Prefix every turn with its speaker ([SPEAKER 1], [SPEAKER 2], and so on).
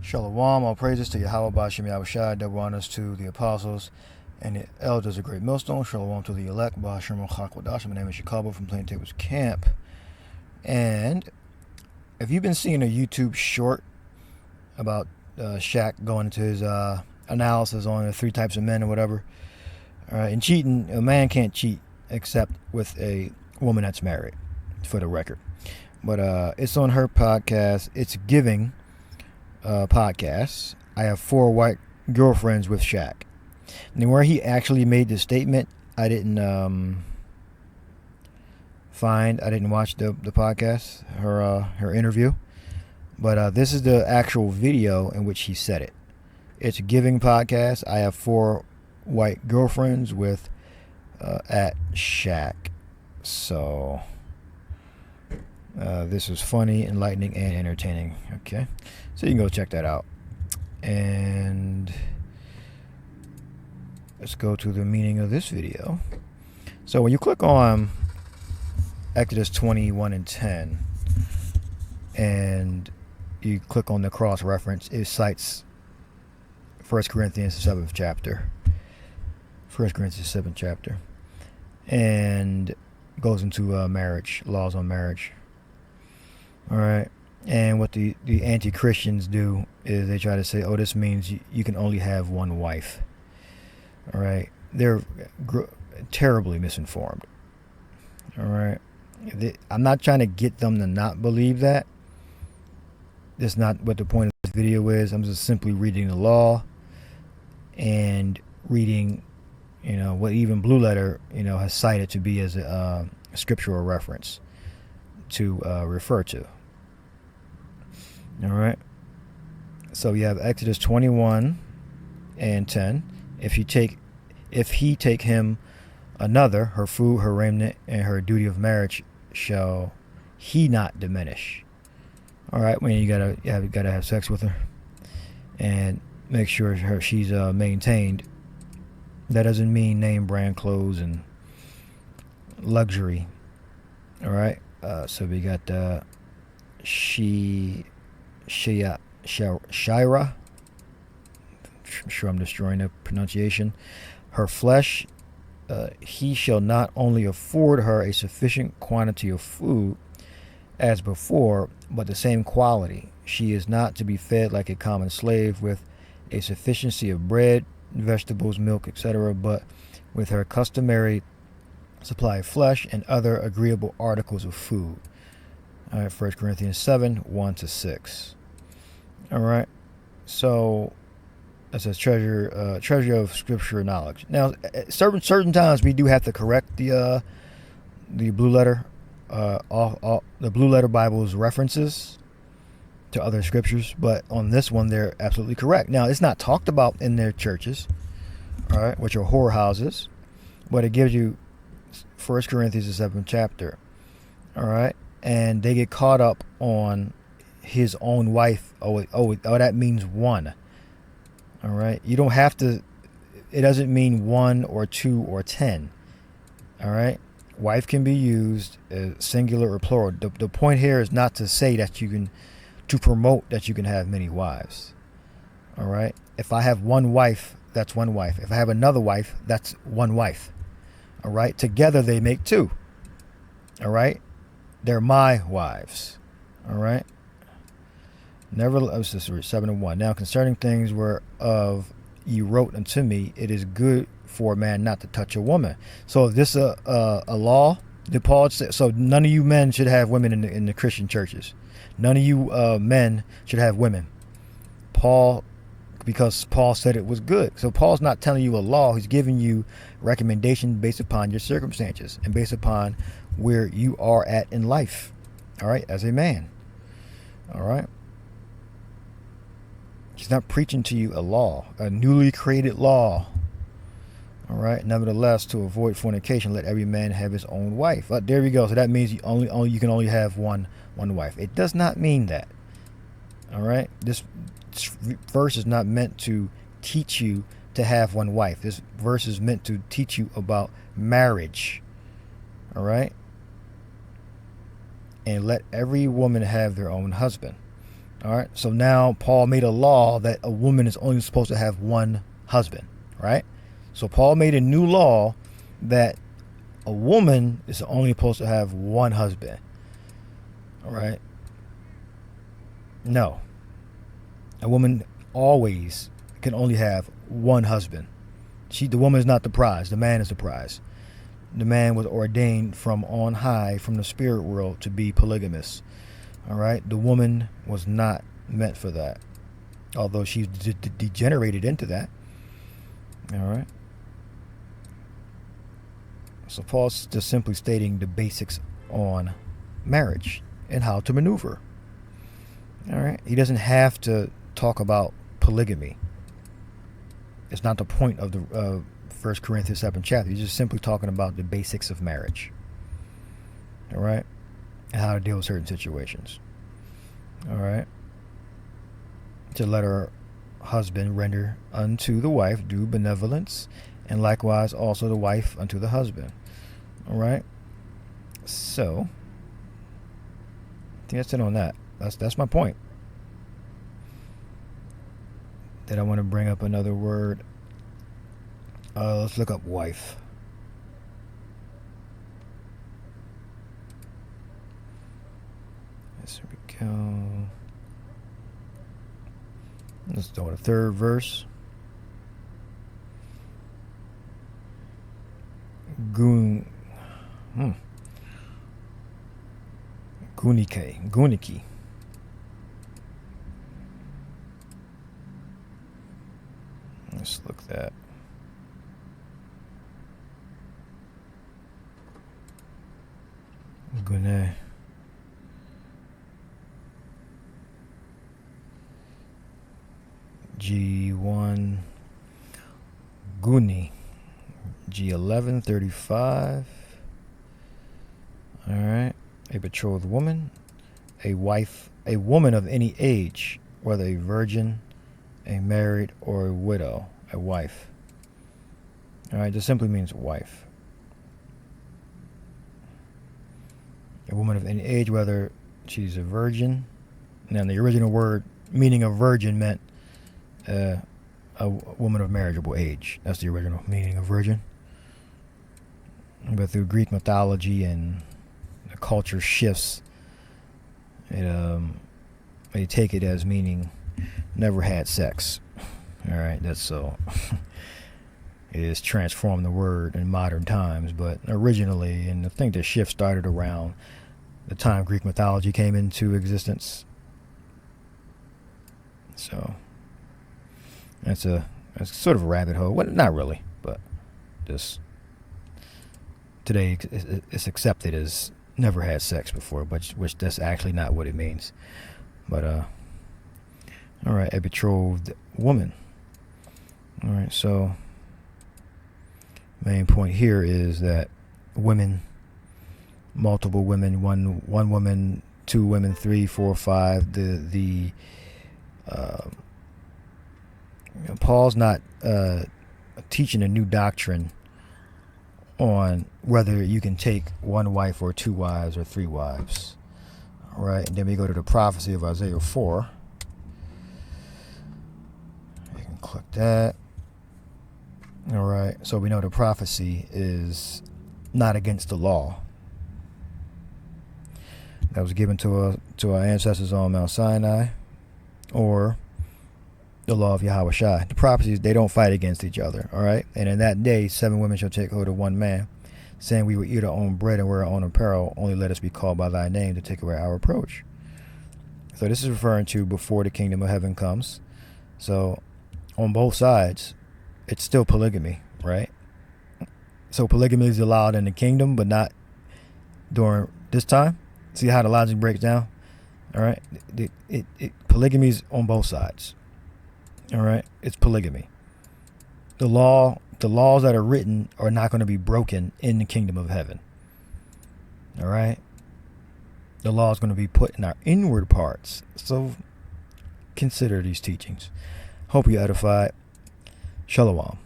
[SPEAKER 1] Shalom, all praises to Yahweh Ba'Shem Yahushua, double honors to the apostles and the elders of Great Millstone. Shalom to the elect, Ba'Shem Chakwadosh. My name is Chicago from Plaintables Camp. And if you've been seeing a YouTube short about Shaq going into his analysis on the three types of men or whatever, in cheating, a man can't cheat except with a woman that's married, for the record. But it's on her podcast. It's Giving podcast. I have 4 white girlfriends with Shaq. And where he actually made the statement, I didn't I didn't watch the podcast, her interview. But this is the actual video in which he said it. It's Giving podcast. I have 4 white girlfriends with at Shaq. So this is funny, enlightening, and entertaining. Okay, so you can go check that out. And let's go to the meaning of this video. So when you click on Exodus 21 and 10, and you click on the cross reference, it cites 1 Corinthians 7th chapter. 1 Corinthians 7th chapter. And goes into marriage, laws on marriage. All right. And what the anti-Christians do is they try to say, oh, this means you can only have one wife. All right. They're terribly misinformed. All right. I'm not trying to get them to not believe that. That's not what the point of this video is. I'm just simply reading the law and reading, what even Blue Letter, has cited to be as a scriptural reference to refer to. All right. So you have Exodus 21 and 10. If he take him another, her food, her raiment, and her duty of marriage shall he not diminish. All right. When you gotta have sex with her and make sure she's maintained. That doesn't mean name brand clothes and luxury. All right. So we got Shira. I'm sure I'm destroying the pronunciation. Her flesh, he shall not only afford her a sufficient quantity of food as before, but the same quality. She is not to be fed like a common slave with a sufficiency of bread, vegetables, milk, etc., but with her customary supply of flesh and other agreeable articles of food. All right, 1 Corinthians 7, 1-6. All right, so it says treasure of scripture knowledge. Now, at certain times we do have to correct the Blue Letter, the Blue Letter Bible's references to other scriptures, but on this one they're absolutely correct. Now, it's not talked about in their churches, all right, which are whorehouses, but it gives you 1 Corinthians 7th chapter, all right, and they get caught up on his own wife. Oh, that means one. All right, you don't have to. It doesn't mean 1 or 2 or 10. All right, wife can be used singular or plural. The point here is not to say that to promote that you can have many wives. All right, if I have one wife, that's one wife. If I have another wife, that's one wife. All right, together they make 2. All right, they're my wives. All right. Nevertheless, this is 7:1. Now concerning things whereof you wrote unto me, it is good for a man not to touch a woman. So is this a law? Did Paul say, so none of you men should have women in the Christian churches? None of you men should have women. Because Paul said it was good. So Paul's not telling you a law. He's giving you recommendation based upon your circumstances and based upon where you are at in life. All right, as a man. All right. He's not preaching to you a law, a newly created law. All right. Nevertheless, to avoid fornication, let every man have his own wife. But there we go. So that means you can only have one wife. It does not mean that. All right. This verse is not meant to teach you to have one wife. This verse is meant to teach you about marriage. All right. And let every woman have their own husband. All right. So now Paul made a law that a woman is only supposed to have one husband. Right. So Paul made a new law that a woman is only supposed to have one husband. All right. No. A woman always can only have one husband. The woman is not the prize. The man is the prize. The man was ordained from on high, from the spirit world, to be polygamous. All right. The woman was not meant for that, although she's degenerated into that. All right. So Paul's just simply stating the basics on marriage and how to maneuver. All right. He doesn't have to talk about polygamy. It's not the point of the 1 Corinthians 7 chapter. He's just simply talking about the basics of marriage. All right. And how to deal with certain situations. All right. To let her husband render unto the wife due benevolence, and likewise also the wife unto the husband. All right. So I think that's it on that. That's my point. Then I want to bring up another word. Let's look up wife. Yes, here we go. Let's go to the third verse. Guniki. Let's look that. Gune. G1 Guni. G1135. All right. A betrothed woman, a wife, a woman of any age, whether a virgin, a married, or a widow, a wife. All right. This simply means wife. A woman of any age, whether she's a virgin. Now, the original word meaning of virgin meant a woman of marriageable age. That's the original meaning of virgin. But through Greek mythology and the culture shifts, they take it as meaning never had sex. All right, that's so. It has transformed the word in modern times, but originally, and I think the shift started around the time Greek mythology came into existence. So that's sort of a rabbit hole. Well, not really, but just today it's accepted as never had sex before, which that's actually not what it means. But all right, a betrothed woman. All right, so main point here is that women, multiple women, one woman, two women, 3, 4, 5. Paul's not teaching a new doctrine on whether you can take one wife or 2 wives or 3 wives. All right, and then we go to the prophecy of Isaiah 4. You can click that. All right, so we know the prophecy is not against the law that was given to our ancestors on Mount Sinai, or the law of Yahweh Shai. The prophecies, they don't fight against each other, all right? And in that day, 7 women shall take hold of 1 man, saying, we will eat our own bread and wear our own apparel, only let us be called by thy name to take away our reproach. So this is referring to before the kingdom of heaven comes. So on both sides, it's still polygamy, right? So polygamy is allowed in the kingdom, but not during this time. See how the logic breaks down? All right? Polygamy is on both sides. All right? It's polygamy. The laws that are written are not going to be broken in the kingdom of heaven. All right? The law is going to be put in our inward parts. So consider these teachings. Hope you edified. Shalom.